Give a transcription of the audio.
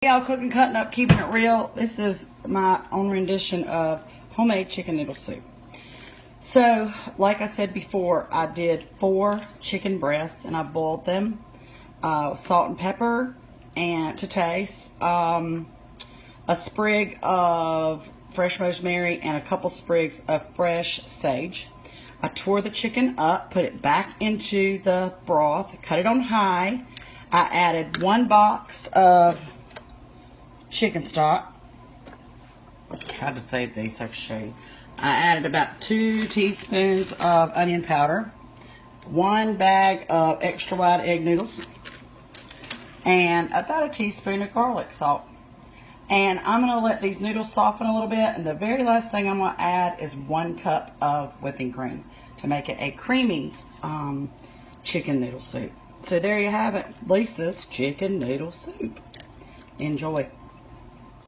Y'all, cooking, cutting up, keeping it real. This is my own rendition of homemade chicken noodle soup. So, like I said before, I did 4 chicken breasts and I boiled them. Salt and pepper and to taste. A sprig of fresh rosemary and a couple sprigs of fresh sage. I tore the chicken up, put it back into the broth, cut it on high. I added 1 box of chicken stock. Tried to save these so I could show you. I added about 2 teaspoons of onion powder, 1 bag of extra wide egg noodles, and about a teaspoon of garlic salt. And I'm going to let these noodles soften a little bit, and the very last thing I'm going to add is 1 cup of whipping cream to make it a creamy chicken noodle soup. So there you have it, Lisa's chicken noodle soup. Enjoy.